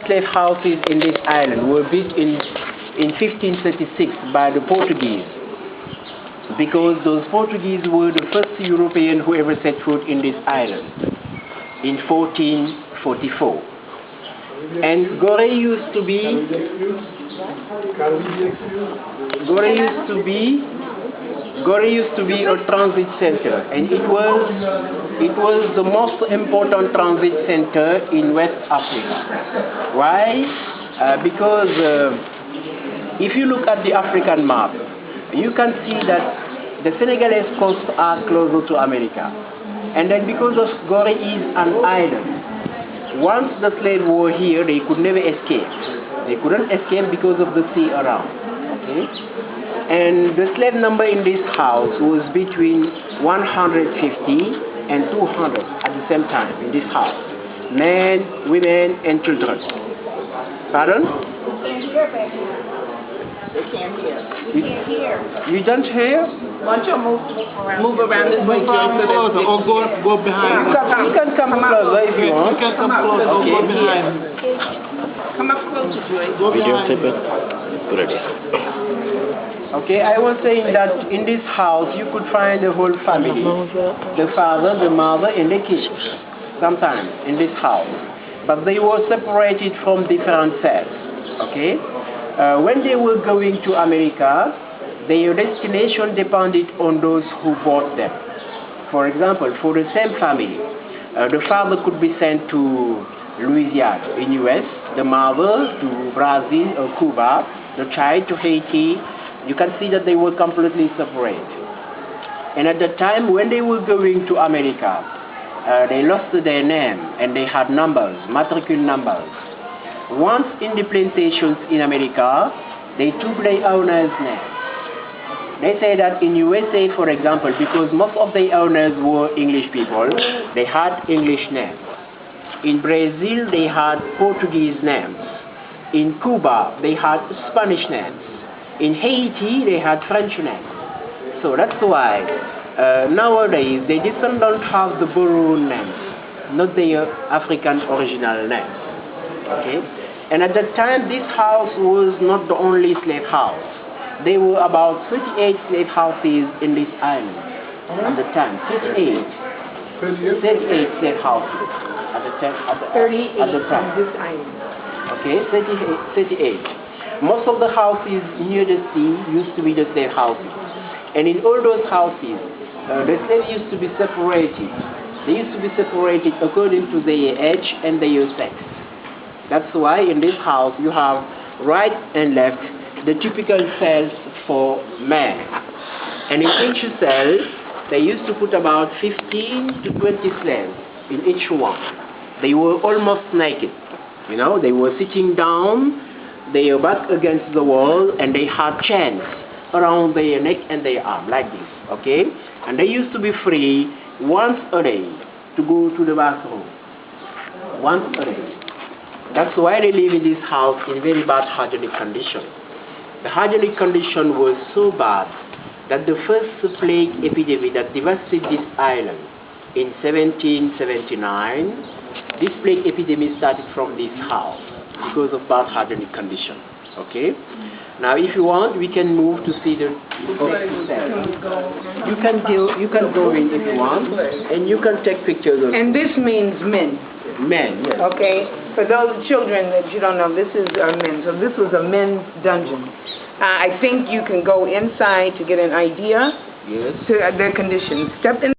slave houses in this island were built in 1536 by the Portuguese, because those Portuguese were the first European who ever set foot in this island in 1444. And Goree used to be a transit center, and it was the most important transit center in West Africa. Why? Because if you look at the African map, you can see that the Senegalese coasts are closer to America. And then because of Goree is an island, once the slaves were here, they could never escape. They couldn't escape because of the sea around. Okay? And the slave number in this house was between 150 and 200 at the same time in this house. Men, women, and children. Pardon? They can't hear. You can't hear. You don't hear? Why don't you move around this way? Or go behind. You can come closer if you want. You can come closer or go behind. Come up closer, Joy. Go behind. Good idea. Okay, I was saying that in this house you could find the whole family. The father, the mother, and the kids. Sometimes in this house. But they were separated from different cells. Okay? When they were going to America, their destination depended on those who bought them. For example, for the same family, the father could be sent to Louisiana in US, the mother to Brazil or Cuba, the child to Haiti. You can see that they were completely separate. And at the time when they were going to America, they lost their name and they had numbers, matricule numbers. Once in the plantations in America, they took the owner's name. They say that in USA, for example, because most of the owners were English people, they had English names. In Brazil, they had Portuguese names. In Cuba, they had Spanish names. In Haiti, they had French names. So that's why nowadays they don't have the borrowed names, not their African original names. Okay? And at that time, this house was not the only slave house. There were about 38 slave houses in this island at the time. 38 slave houses at the time. At the time. This island. Okay, 38. Most of the houses near the sea used to be the slave houses. And in all those houses, the slaves used to be separated. They used to be separated according to their age and their sex. That's why in this house you have right and left the typical cells for men. And in each cell, they used to put about 15 to 20 slaves in each one. They were almost naked. You know, they were sitting down, they were back against the wall, and they had chains around their neck and their arm, like this, okay? And they used to be free once a day to go to the bathroom. Once a day. That's why they live in this house in very bad hygienic condition. The hygienic condition was so bad that the first plague epidemic that devastated this island in 1779, this plague epidemic started from this house because of bad hygienic condition. Okay? Now if you want, we can move to see the cells. You can go in if you want, and you can take pictures of. And this means men. Men, yes. Okay, for those children that you don't know, this is men. So this was a men's dungeon. I think you can go inside to get an idea Yes. to their conditions. Step in.